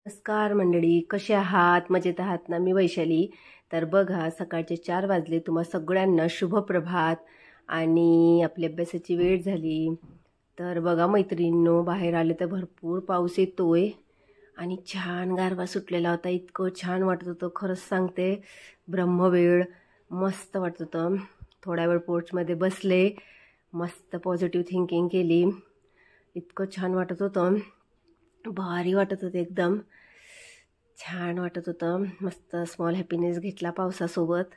नमस्कार मंडळी, कसे आहात? मजेत आहात ना? मी वैशाली. तर बघा, सकाळचे 4 वाजले. तुम्हा सगळ्यांना शुभ प्रभात. आणि आपली अभ्यासाची वेळ झाली. तर बघा मैत्रिणींनो, बाहेर आले तर भरपूर पाऊस येतोय आणि छान गारवा सुटलेला होता. इतकं छान वाटत होतं, खरंच सांगते. ब्रह्मवेळ मस्त वाटत होतं. थोडा वेळ पोर्चमध्ये बसले, मस्त पॉझिटिव्ह थिंकिंग केली. इतकं छान वाटत होतं, भारी वाटत होतं, एकदम छान वाटत होतं. मस्त स्मॉल हॅपीनेस घेतला पावसासोबत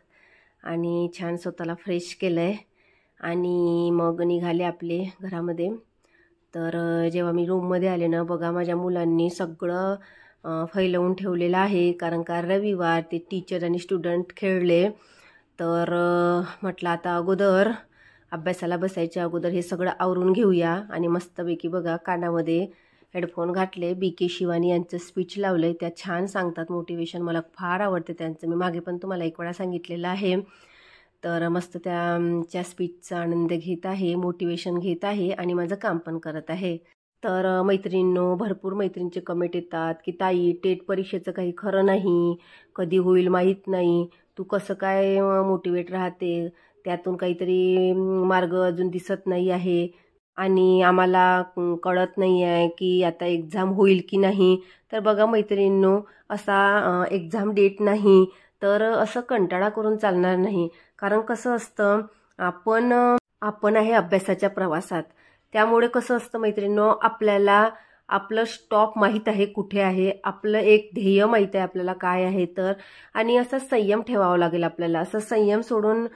आणि छान स्वतःला फ्रेश केलं आहे. आणि मग निघाले आपले घरामध्ये. तर जेव्हा मी रूममध्ये आले ना, बघा माझ्या मुलांनी सगळं फैलवून ठेवलेलं आहे. कारण का रविवार, ते टीचर आणि स्टुडंट खेळले. तर म्हटलं आता अगोदर अभ्यासाला बसायच्या अगोदर हे सगळं आवरून घेऊया. आणि मस्तपैकी बघा कानामध्ये हेडफोन घातले, BK शिवानी यांचं स्पीच लावलं आहे. त्या छान सांगतात, मोटिवेशन मला फार आवडते त्यांचं. मी मागे पण तुम्हाला एक वेळा सांगितलेलं आहे. तर मस्त त्या स्पीचचा आनंद घेत आहे, मोटिवेशन घेत आहे आणि माझं काम पण करत आहे. तर मैत्रिणींनो, भरपूर मैत्रिणींचे कमेंट येतात की ताई, टेट परीक्षेचं काही खरं नाही, कधी होईल माहीत नाही, तू कसं काय मोटिवेट राहते, त्यातून काहीतरी मार्ग अजून दिसत नाही आहे आणि आम्हाला कळत नाही आहे की आता एक्झाम होईल की नाही. तर बघा मैत्रिणींनो, असा एक्झाम डेट नाही तर असं कंटाळा करून चालणार नाही. कारण कसं असतं, आपण आहे अभ्यासाच्या प्रवासात. त्यामुळे कसं असतं मैत्रिणींनो, आपल्याला आपलं स्टॉप माहीत आहे कुठे आहे, आपलं एक ध्येय माहीत आहे आपल्याला काय आहे. तर आणि असा संयम ठेवावा लागेल आपल्याला. असं संयम सोडून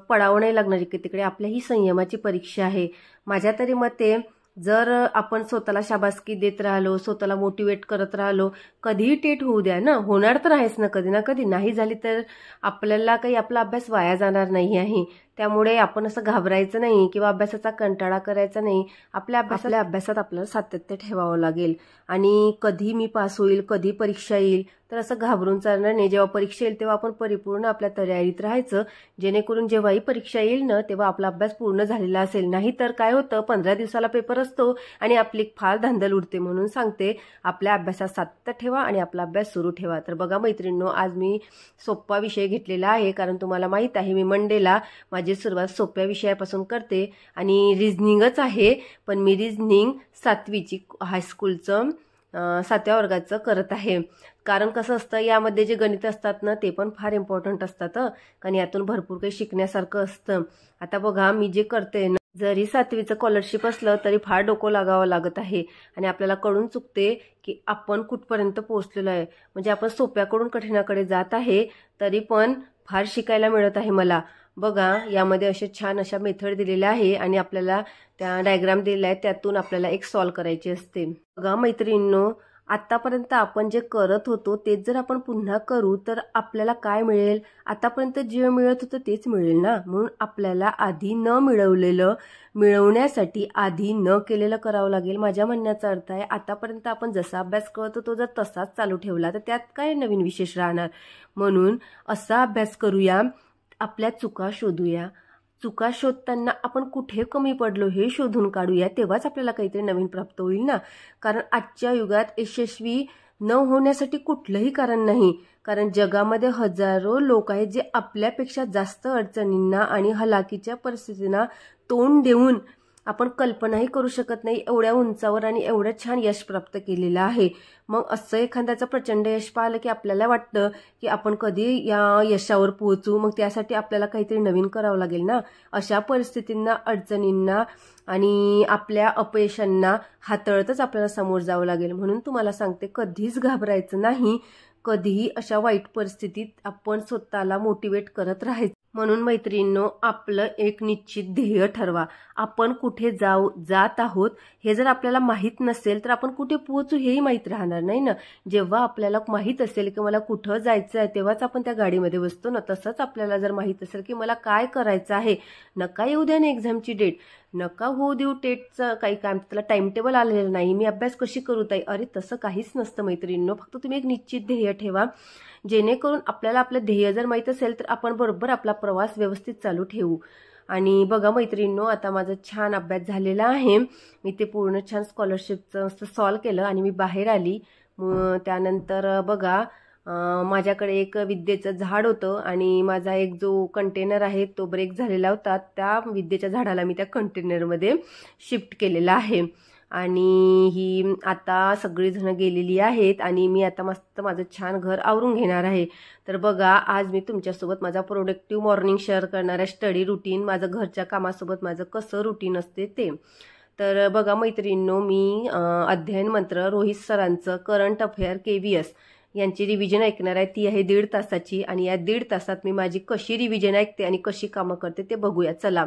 पडावं नाही लागणार की तिकडे. आपल्या ही संयमाची परीक्षा आहे. माझ्या तरी मते जर आपण स्वतःला शाबासकी देत राहिलो, स्वतःला मोटिवेट करत राहिलो, कधीही टेट होऊ द्या ना, होणार तर आहेच ना कधी ना कधी. नाही झाली तर आपल्याला काही आपला अभ्यास वाया जाणार नाही आहे. त्यामुळे आपण असं घाबरायचं नाही किंवा अभ्यासाचा कंटाळा करायचा नाही. आपल्या अभ्यासात आपल्याला सातत्य ठेवावं लागेल. आणि कधी मी पास होईल, कधी परीक्षा येईल, तर असं घाबरून चालणार नाही. जेव्हा परीक्षा येईल तेव्हा आपण परिपूर्ण आपल्या तयारीत राहायचं, जेणेकरून जेव्हाही परीक्षा येईल ना, तेव्हा आपला अभ्यास पूर्ण झालेला असेल. नाही तर काय होतं, 15 दिवसाला पेपर असतो आणि आपली फार धांदल उडते. म्हणून सांगते, आपल्या अभ्यासात सातत्य ठेवा आणि आपला अभ्यास सुरू ठेवा. तर बघा मैत्रिणींनो, आज मी सोपा विषय घेतलेला आहे. कारण तुम्हाला माहीत आहे, मी मंडेला माझी सुरुवात सोप्या विषयापासून करते आणि रिझनिंगच आहे. पण मी रिझनिंग 7वीची हायस्कूलचं 7व्या वर्गाचं करत आहे. कारण कसं असतं, यामध्ये जे गणित असतात ना, ते पण फार इम्पॉर्टंट असतात. कारण यातून भरपूर काही शिकण्यासारखं असतं. आता बघा, मी जे करते ना, जरी 7वीचं स्कॉलरशिप असलं तरी फार डोकं लागावं लागत आहे. आणि आपल्याला कळून चुकते की आपण कुठपर्यंत पोहोचलेलो आहे. म्हणजे आपण सोप्याकडून कठीणाकडे जात आहे, तरी पण फार शिकायला मिळत आहे मला. बघा, यामध्ये अशा छान अशा मेथड दिलेल्या आहे आणि आपल्याला त्या डायग्राम दिलेल्या आहेत, त्यातून आपल्याला एक सॉल्व करायची असते. बघा मैत्रिणींनो, आतापर्यंत आपण जे करत होतो तेच जर आपण पुन्हा करू तर आपल्याला काय मिळेल? आतापर्यंत जे मिळत होतं तेच मिळेल ना. म्हणून आपल्याला आधी न मिळवलेलं मिळवण्यासाठी आधी न केलेलं करावं लागेल. माझ्या म्हणण्याचा अर्थ आहे, आतापर्यंत आपण जसा अभ्यास करत होतो जर तसाच चालू ठेवला तर त्यात काय नवीन विशेष राहणार. म्हणून असा अभ्यास करूया, आपल्या चुका शोधूया. चुका शोधताना आपण कुठे कमी पडलो हे शोधून काढूया, तेव्हाच आपल्याला काहीतरी नवीन प्राप्त होईल ना. कारण आजच्या युगात यशस्वी न होण्यासाठी कुठलंही कारण नाही. कारण जगामध्ये हजारो लोक आहेत जे आपल्यापेक्षा जास्त अडचणींना आणि हलाखीच्या परिस्थितींना तोंड देऊन आपण कल्पनाही करू शकत नाही एवढ्या उंचावर आणि एवढं छान यश प्राप्त केलेलं आहे. मग असं एखाद्याचं प्रचंड यश पाहिलं की आपल्याला वाटतं की आपण कधी या यशावर पोहोचू. मग त्यासाठी आपल्याला काहीतरी नवीन करावं लागेल ना. अशा परिस्थितींना, अडचणींना आणि आपल्या अपयशांना हाताळतच आपल्याला समोर जावं लागेल. म्हणून तुम्हाला सांगते, कधीच घाबरायचं नाही. कधीही अशा वाईट परिस्थितीत आपण स्वतःला मोटिवेट करत राहायचं. म्हणून मैत्रिणींनो, आपलं एक निश्चित ध्येय ठरवा. आपण कुठे जात आहोत हे जर आपल्याला माहीत नसेल तर आपण कुठे पोहोचू हेही माहीत राहणार नाही ना. जेव्हा आपल्याला माहीत असेल की मला कुठं जायचं आहे तेव्हाच आपण त्या गाडीमध्ये बसतो ना. तसंच आपल्याला जर माहीत असेल की मला काय करायचं आहे, नका येऊ द्या ना एक्झामची डेट, नका होऊ देऊ टेटचं काही काम, त्याला टाइम टेबल आलेलं नाही, मी अभ्यास कशी करू ताई. अरे तसं काहीच नसतं मैत्रिणींनो. फक्त तुम्ही एक निश्चित ध्येय ठेवा, जेणेकरून आपल्याला आपलं ध्येय जर माहीत असेल तर आपण बरोबर आपला प्रवास व्यवस्थित चालू ठेवू. आणि बघा मैत्रिणींनो, आता माझा छान अभ्यास झालेला आहे. मी ते पूर्ण छान स्कॉलरशिपचं सॉल्व केलं आणि मी बाहेर आली. त्यानंतर बघा माझ्याकडे एक विद्येचं झाड होतं आणि माझा एक जो कंटेनर आहे तो ब्रेक झालेला होता. त्या विद्येच्या झाडाला मी त्या कंटेनरमध्ये शिफ्ट केलेला आहे आणि ही आता सगळीजणं गेलेली आहेत आणि मी आता मस्त माझं छान घर आवरून घेणार आहे. तर बघा आज मी तुमच्यासोबत माझा प्रोडक्टिव्ह मॉर्निंग शेअर करणार आहे. स्टडी रुटीन, माझं घरच्या कामासोबत माझं कसं रुटीन असते ते. तर बघा मैत्रिणींनो, मी अध्ययन मंत्र रोहित सरांचं करंट अफेअर KVS यांची रिव्हिजन ऐकणार आहे. ती आहे 1.5 तासाची आणि या 1.5 तासात मी माझी कशी रिव्हिजन ऐकते आणि कशी कामं करते ते बघूया चला.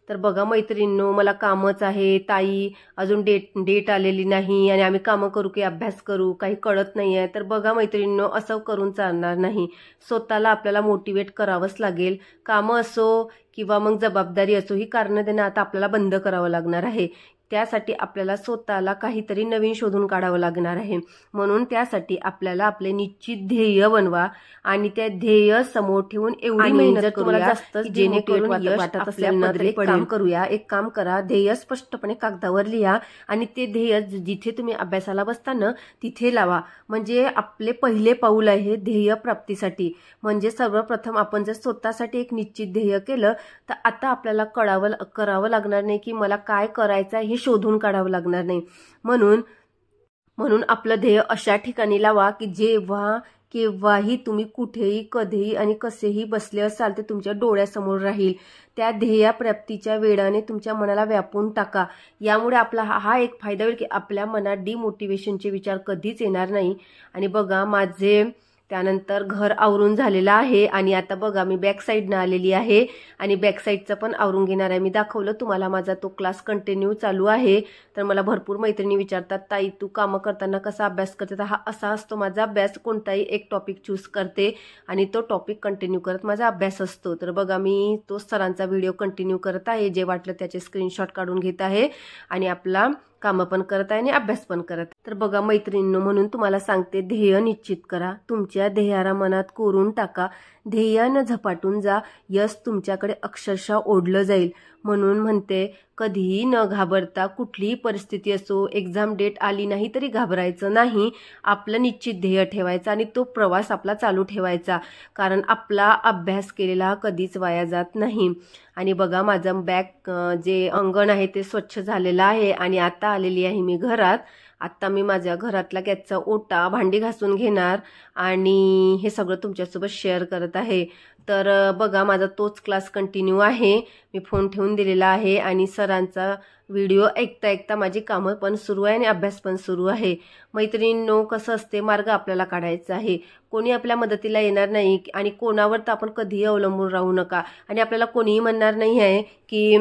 तर बघा मैत्रिणींनो, मला कामच आहे, ताई अजून डेट आलेली नाही आणि आम्ही कामं करू की अभ्यास करू काही कळत नाही आहे. तर बघा मैत्रिणींनो, असं करून चालणार नाही. स्वतःला आपल्याला मोटिवेट करावंच लागेल. कामं असो किंवा मग जबाबदारी असो, ही कारणं देणं आता आपल्याला बंद करावं लागणार आहे. त्यासाठी आपल्याला स्वतःला काहीतरी नवीन शोधून काढावं लागणार आहे. म्हणून त्यासाठी आपल्याला आपले निश्चित ध्येय बनवा आणि त्या ध्येय समोर ठेवून एवढी मेहनत करूया जास्त जेणेकरून वाटत असेल ना तरी काम करूया. एक काम करा, ध्येय स्पष्टपणे कागदावर लिहा आणि ते ध्येय जिथे तुम्ही अभ्यासाला बसताना तिथे लावा. म्हणजे आपले पहिले पाऊल आहे ध्येय प्राप्तीसाठी. म्हणजे सर्वप्रथम आपण जर स्वतःसाठी एक निश्चित ध्येय केलं तर आता आपल्याला करावं लागणार नाही की मला काय करायचं हे शोधून काढावं लागणार नाही. म्हणून आपलं ध्येय अशा ठिकाणी लावा की जेव्हा केव्हाही तुम्ही कुठेही कधीही आणि कसेही बसले असाल ते तुमच्या डोळ्यासमोर राहील. त्या ध्येयप्राप्तीच्या वेळाने तुमच्या मनाला व्यापून टाका. यामुळे आपला हा एक फायदा होईल की आपल्या मनात डिमोटिवेशनचे विचार कधीच येणार नाही. आणि बघा माझे त्यानंतर घर आवरून झालेलं आहे आणि आता बघा मी बॅक साईडनं आलेली आहे आणि बॅक साईडचं पण आवरून घेणार आहे. मी दाखवलं तुम्हाला माझा तो क्लास कंटिन्यू चालू आहे. तर मला भरपूर मैत्रिणी विचारतात, ताई तू कामं करताना कसा अभ्यास करते? तर हा असा असतो माझा अभ्यास. कोणताही एक टॉपिक चूज करते आणि तो टॉपिक कंटिन्यू करत माझा अभ्यास असतो. तर बघा मी तो सरांचा व्हिडिओ कंटिन्यू करत आहे. जे वाटलं त्याचे स्क्रीनशॉट काढून घेत आहे आणि आपला कामं पण करत आहे आणि अभ्यास पण करत. तर बघा मैत्रिणींनो, म्हणून तुम्हाला सांगते ध्येय निश्चित करा. तुमच्या ध्येयाला मनात कोरून टाका. ध्येयानं झपाटून जा. यश तुमच्याकडे अक्षरशः ओढलं जाईल. म्हणून म्हणते कधीही न घाबरता कुठलीही परिस्थिती असो, एक्झाम डेट आली नाही तरी घाबरायचं नाही. आपलं निश्चित ध्येय ठेवायचं आणि तो प्रवास आपला चालू ठेवायचा. कारण आपला अभ्यास केलेला कधीच वाया जात नाही. आणि बघा माझं बॅक जे अंगण आहे ते स्वच्छ झालेलं आहे आणि आता आलेली आहे मी घरात. आत्ता मी माझ्या घरातला गॅसचा ओटा भांडी घासून घेणार आणि हे सगळं तुमच्यासोबत शेअर करत आहे. तर बघा माझा तोच क्लास कंटिन्यू आहे. मी फोन ठेवून दिलेला आहे आणि सरांचा व्हिडिओ ऐकता ऐकता माझी कामं पण सुरू आहे आणि अभ्यास पण सुरू आहे. मैत्रिणींनो, कसं असते, मार्ग आपल्याला काढायचा आहे. कोणी आपल्या मदतीला येणार नाही आणि कोणावर तर आपण कधीही अवलंबून राहू नका. आणि आपल्याला कोणीही म्हणणार नाही आहे की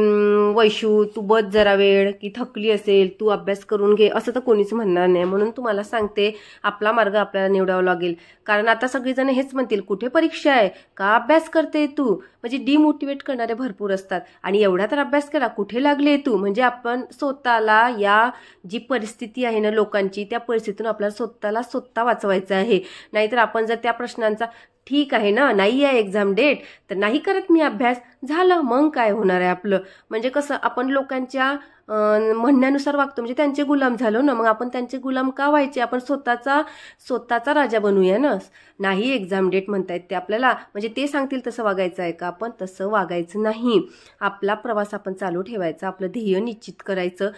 वैशू तू बस जरा वेळ, की थकली असेल तू अभ्यास करून घे, असं तर कोणीच म्हणणार नाही. म्हणून तुम्हाला सांगते आपला मार्ग आपल्याला निवडावा लागेल. कारण आता सगळेजण हेच म्हणतील, कुठे परीक्षा आहे का अभ्यास करते तू, म्हणजे डिमोटिवेट करणारे भरपूर असतात. आणि एवढा तर अभ्यास केला, कुठे लागले तू. म्हणजे आपण स्वतःला या जी परिस्थिती आहे ना लोकांची, त्या परिस्थितीतून आपल्याला स्वतः वाचवायचं आहे. नाहीतर आपण जर त्या प्रश्नांचा ठीक आहे ना, नाही आहे एक्झाम डेट तर नाही करत मी अभ्यास, झालं मग काय होणार आहे आपलं. म्हणजे कसं आपण लोकांच्या म्हणण्यानुसार वागतो, म्हणजे त्यांचे गुलाम झालो ना. मग आपण त्यांचे गुलाम का व्हायचे? आपण स्वतःचा राजा बनूया ना. नाही एक्झाम डेट म्हणतायत ते आपल्याला, म्हणजे ते सांगतील तसं वागायचं आहे का? आपण तसं वागायचं नाही. आपला प्रवास आपण चालू ठेवायचा, आपलं ध्येय निश्चित करायचं.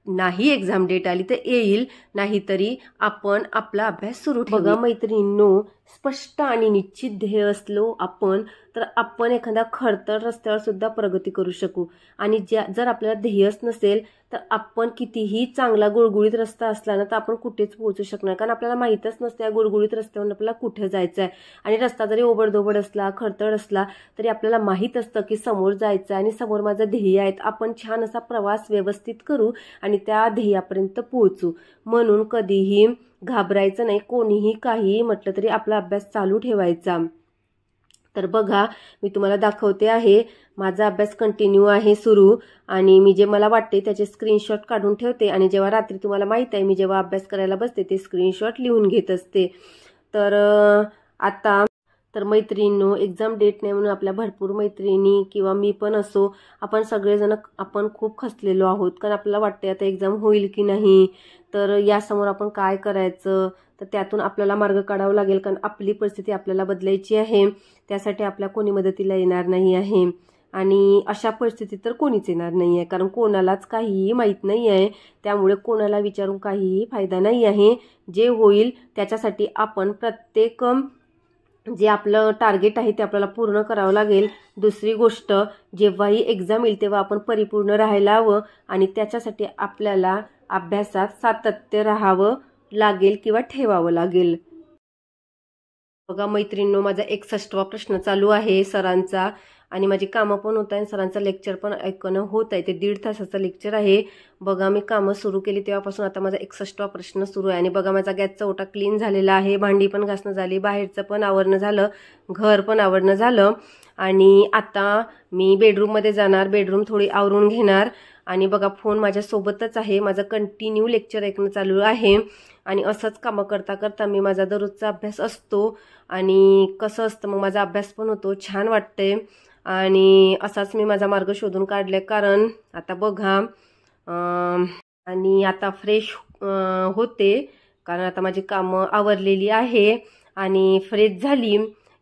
नाही एक्झाम डेट आली तर येईल, नाहीतरी आपण आपला अभ्यास सुरू ठेवू. बघा मैत्रिणींनो, स्पष्ट आणि निश्चित ध्येय असलो आपण तर आपण एखाद्या खडतर रस्त्यावर सुद्धा प्रगती करू शकू. आणि जर आपल्याला ध्येयच नसेल तर आपण कितीही चांगला गुळगुळीत रस्ता असला ना तर आपण कुठेच पोहोचू शकणार. कारण आपल्याला माहीतच नसतं या गुळगुळीत रस्त्यावरून आपल्याला कुठे जायचं आहे. आणि रस्ता जरी ओबडधोबड असला, खडतर असला तरी आपल्याला माहीत असतं की समोर जायचं आहे आणि समोर माझं ध्येय आहे. आपण छान असा प्रवास व्यवस्थित करू आणि त्या ध्येयापर्यंत पोहोचू. म्हणून कधीही घाबरायचं नाही. कोणीही काहीही म्हटलं तरी आपला अभ्यास चालू ठेवायचा. तर बघा मी तुम्हाला दाखवते आहे, माझा अभ्यास कंटिन्यू आहे सुरू. आणि मी जे मला वाटते त्याचे स्क्रीनशॉट काढून ठेवते आणि जेव्हा रात्री तुम्हाला माहीत आहे मी जेव्हा अभ्यास करायला बसते ते स्क्रीनशॉट लिहून घेत असते. तर आता तर मैत्रिणींनो, एक्झाम डेट नाही म्हणून आपल्या भरपूर मैत्रिणी किंवा मी पण असो, आपण सगळेजण आपण खूप खचलेलो आहोत. कारण आपल्याला वाटते आता एक्झाम होईल की नाही, तर यासमोर आपण काय करायचं. तर त्यातून आपल्याला मार्ग काढावा लागेल, कारण आपली परिस्थिती आपल्याला बदलायची आहे. त्यासाठी आपल्या कोणी मदतीला येणार नाही आहे आणि अशा परिस्थितीत तर कोणीच येणार नाही आहे, कारण कोणालाच काहीही माहीत नाही आहे. त्यामुळे कोणाला विचारून काहीही फायदा नाही आहे. जे होईल त्याच्यासाठी आपण प्रत्येक जे आपलं टार्गेट आहे ते आपल्याला पूर्ण करावं लागेल. दुसरी गोष्ट, जेव्हाही एक्झाम येईल तेव्हा आपण परिपूर्ण राहायला हवं आणि त्याच्यासाठी आपल्याला अभ्यासात सातत्य राहावं लागेल किंवा ठेवावं लागेल. बघा मैत्रिणींनो, माझा 61वा प्रश्न चालू आहे सरांचा आणि माझी कामं पण होत आहे, सरांचं लेक्चर पण ऐकणं होत आहे. ते 1.5 तासाचं लेक्चर आहे. बघा मी कामं सुरू केली तेव्हापासून आता माझा 61वा प्रश्न सुरू आहे. आणि बघा माझा गॅसचा ओटा क्लीन झालेला आहे, भांडी पण घासणं झाली, बाहेरचं पण आवरणं झालं, घर पण आवरणं झालं. आणि आता मी बेडरूममध्ये जाणार, बेडरूम थोडी आवरून घेणार. आणि बघा फोन माझ्यासोबतच आहे, माझं कंटिन्यू लेक्चर ऐकणं चालू आहे. आणि असंच कामं करता करता मी माझा दररोजचा अभ्यास असतो आणि कसं असतं मग माझा अभ्यास पण होतो, छान वाटते. आणि असाच मी माझा मार्ग शोधून काढले. कारण आता बघा आणि आता फ्रेश होते, कारण आता माझी कामं आवरलेली आहे आणि फ्रेश झाली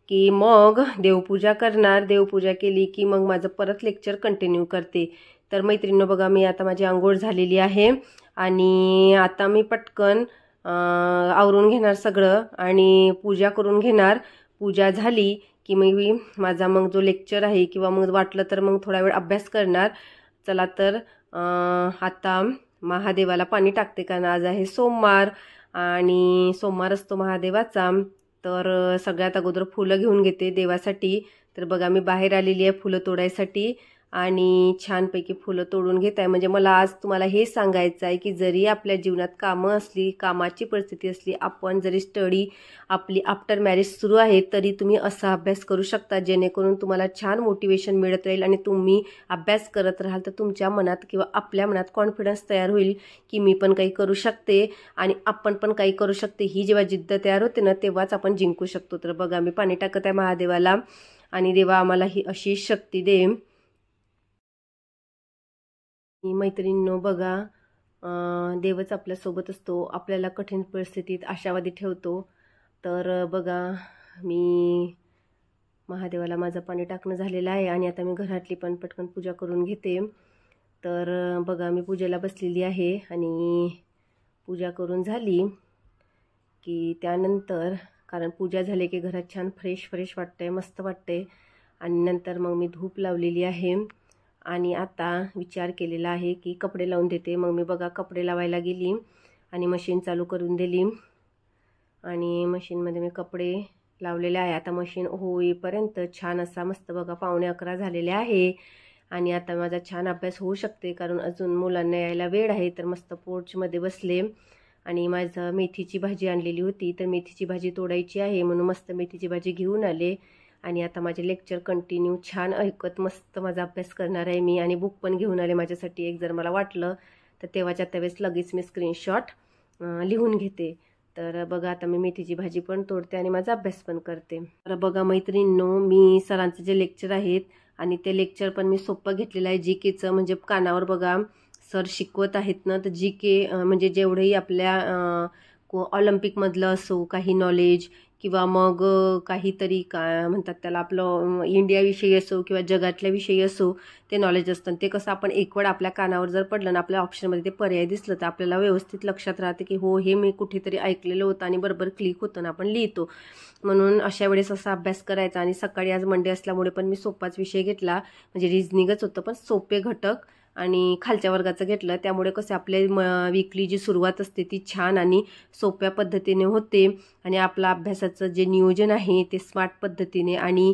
की मग देवपूजा करणार. देवपूजा केली की मग माझं परत लेक्चर कंटिन्यू करते. तर मैत्रिणींनो बघा, मी आता माझी आंघोळ झालेली आहे आणि आता मी पटकन आवरून घेणार सगळं आणि पूजा करून घेणार. पूजा झाली की मी माझा मग जो लेक्चर आहे किंवा मग वाटलं तर मग थोडा वेळ अभ्यास करणार. चला तर आता महादेवाला पाणी टाकते, कारण आज आहे सोमवार आणि सोमवार असतो महादेवाचा. तर सगळ्यात अगोदर फुलं घेऊन घेते देवासाठी. तर बघा मी बाहेर आलेली आहे फुलं तोडायसाठी आणि छानपैकी फुलं तोडून घेत आहे. म्हणजे मला आज तुम्हाला हे सांगायचं आहे की जरी आपल्या जीवनात कामं असली, कामाची परिस्थिती असली, आपण जरी स्टडी आपली आफ्टर मॅरेज सुरू आहे तरी तुम्ही असा अभ्यास करू शकता जेणेकरून तुम्हाला छान मोटिवेशन मिळत राहील आणि तुम्ही अभ्यास करत राहाल तर तुमच्या मनात किंवा आपल्या मनात कॉन्फिडन्स तयार होईल की मी पण काही करू शकते आणि आपण पण काही करू शकते. ही जेव्हा जिद्द तयार होते ना तेव्हाच आपण जिंकू शकतो. तर बघा मी पाणी टाकत आहे महादेवाला आणि देवा आम्हाला ही अशी शक्ती दे. मैत्रिणींनो बघा, देवच आपल्यासोबत असतो, आपल्याला कठीण परिस्थितीत आशावादी ठेवतो. तर बघा मी महादेवाला माझं पाणी टाकणं झालेलं आहे आणि आता मी घरातली पण पटकन पूजा करून घेते. तर बघा मी पूजेला बसलेली आहे आणि पूजा करून झाली की त्यानंतर, कारण पूजा झाली की घरात छान फ्रेश फ्रेश वाटते, मस्त वाटते. आणि नंतर मग मी धूप लावलेली आहे आणि आता विचार केलेला आहे की कपडे लावून देते. मग मी बघा कपडे लावायला गेली आणि मशीन चालू करून दिली आणि मशीनमध्ये मी कपडे लावलेले आहे. आता मशीन होईपर्यंत छान असा मस्त बघा 11:15 झालेले आहे आणि आता माझा छान अभ्यास होऊ शकते, कारण अजून मुलांना यायला वेळ आहे. तर मस्त पोर्चमध्ये बसले आणि माझं मेथीची भाजी आणलेली होती, तर मेथीची भाजी तोडायची आहे म्हणून मस्त मेथीची भाजी घेऊन आले. आणि आता माझे लेक्चर कंटिन्यू छान ऐकत मस्त माझा अभ्यास करणार आहे मी. आणि बुक पण घेऊन आले माझ्यासाठी एक, जर मला वाटलं तर तेव्हाच्या त्यावेळेस लगेच मी स्क्रीनशॉट लिहून घेते. तर बघा आता मी मेथीची भाजी पण तोडते आणि माझा अभ्यास पण करते. तर बघा मैत्रिणींनो, मी सरांचे जे लेक्चर आहेत आणि ते लेक्चर पण मी सोपं घेतलेलं आहे जी केचं. म्हणजे कानावर बघा सर शिकवत आहेत ना, तर जी के म्हणजे जेवढंही आपल्या ऑलिम्पिकमधलं असो काही नॉलेज किंवा मग काहीतरी काय म्हणतात त्याला आपलं इंडियाविषयी असो किंवा जगातल्या विषयी असो ते नॉलेज असतं. ते कसं आपण एक वेळ आपल्या कानावर जर पडलं ना, आपल्या ऑप्शनमध्ये ते पर्याय दिसलं तर आपल्याला व्यवस्थित लक्षात राहते की हो हे मी कुठेतरी ऐकलेलं होतं आणि बरोबर क्लिक होतं ना आपण लिहितो. म्हणून अशा वेळेस असा अभ्यास करायचा. आणि सकाळी आज मंडे असल्यामुळे पण मी सोपाच विषय घेतला, म्हणजे रिझनिंगच होतं पण सोपे घटक आणि खालच्या वर्गाचं घेतलं. त्यामुळे कसं आपल्या वीकली जी सुरुवात असते ती छान आणि सोप्या पद्धतीने होते आणि आपला अभ्यासाचं जे नियोजन आहे ते स्मार्ट पद्धतीने आणि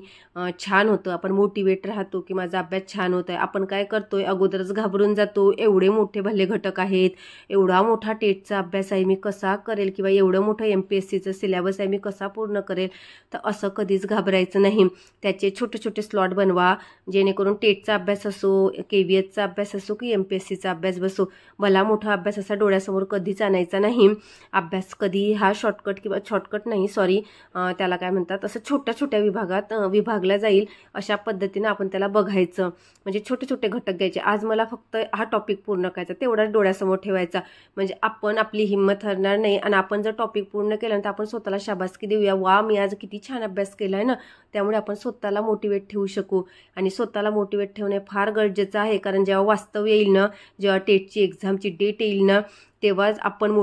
छान होतं. आपण मोटिवेट राहतो की माझा अभ्यास छान होत आहे. आपण काय करतोय अगोदरच घाबरून जातो, एवढे मोठे भले घटक आहेत, एवढा मोठा टेटचा अभ्यास आहे मी कसा करेल किंवा एवढं मोठं MPSCचं सिलेबस आहे मी कसा पूर्ण करेल. तर असं कधीच घाबरायचं नाही. त्याचे छोटे छोटे स्लॉट बनवा जेणेकरून टेटचा अभ्यास असो, KVSचा अभ्यास अभ्यास असो की MPSCचा अभ्यास बसो, भला मोठा अभ्यास असा डोळ्यासमोर कधीच आणायचा नाही. अभ्यास कधी हा शॉर्टकट किंवा शॉर्टकट नाही सॉरी त्याला काय म्हणतात, असं छोट्या छोट्या विभागात विभागला जाईल अशा पद्धतीनं आपण त्याला बघायचं. म्हणजे छोटे छोटे घटक घ्यायचे. आज मला फक्त हा टॉपिक पूर्ण करायचा, तेवढाच डोळ्यासमोर ठेवायचा. म्हणजे आपण आपली हिंमत हरणार नाही आणि आपण जर टॉपिक पूर्ण केलं तर आपण स्वतःला शाबासकी देऊया, वा मी आज किती छान अभ्यास केला आहे ना. त्यामुळे आपण स्वतःला मोटिवेट ठेवू शकू. आणि स्वतःला मोटिवेट ठेवणे फार गरजेचं आहे, कारण जेव्हा वास्तव येईल ना, जेव्हा टेटची एक्झामची डेट येईल ना, तेव्हाच आपण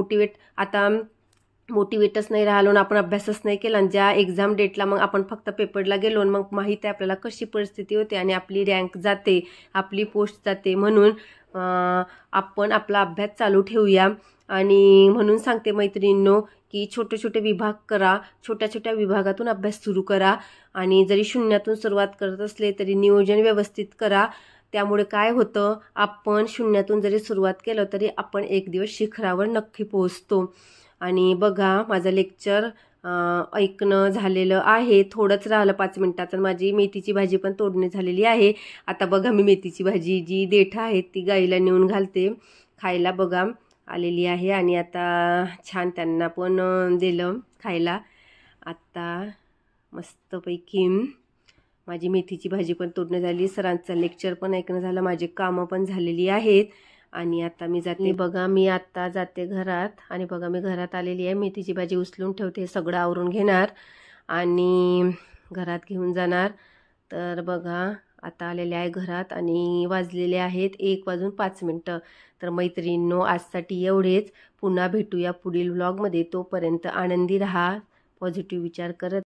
आता मोटिवेटच नाही राहिलो ना, आपण अभ्यासच नाही केला आणि ज्या एक्झाम डेटला मग आपण फक्त पेपरला गेलो आणि मग माहिती आहे आपल्याला कशी परिस्थिती होते आणि आपली रँक जाते, आपली पोस्ट जाते. म्हणून आपण आपला अभ्यास चालू ठेवूया. आणि म्हणून सांगते मैत्रिणींनो की छोटे छोटे विभाग करा, छोट्या छोट्या विभागातून अभ्यास सुरू करा. आणि जरी शून्यातून सुरुवात करत असले तरी नियोजन व्यवस्थित करा. त्यामुळे काय होतं, आपण शून्यातून जरी सुरुवात केलं तरी आपण एक दिवस शिखरावर नक्की पोहोचतो. आणि बघा माझं लेक्चर ऐकणं झालेलं आहे, थोडंच राहिलं 5 मिनिटाचं. माझी मेथीची भाजी पण तोडणी झालेली आहे. आता बघा मी मेथीची भाजी जी देठं आहेत ती गाईला नेऊन घालते खायला. बघा आलेली आहे आणि आता छान त्यांना पण दिलं खायला. आता मस्तपैकी माझी मेथीची भाजी पण तोडणं झाली, सरांचं लेक्चर पण ऐकणं झालं, माझे कामं पण झालेली आहेत. आणि आता मी जाते. बघा मी आता जाते घरात आणि बघा मी घरात आलेली आहे. मेथीची भाजी उचलून ठेवते, सगळं आवरून घेणार आणि घरात घेऊन जाणार. तर बघा आता आलेले आहे घरात आणि वाजलेले आहेत 1:05. तर मैत्रिणींनो आजसाठी एवढेच. पुन्हा भेटूया पुढील व्लॉगमध्ये. तोपर्यंत आनंदी राहा, पॉझिटिव्ह विचार करत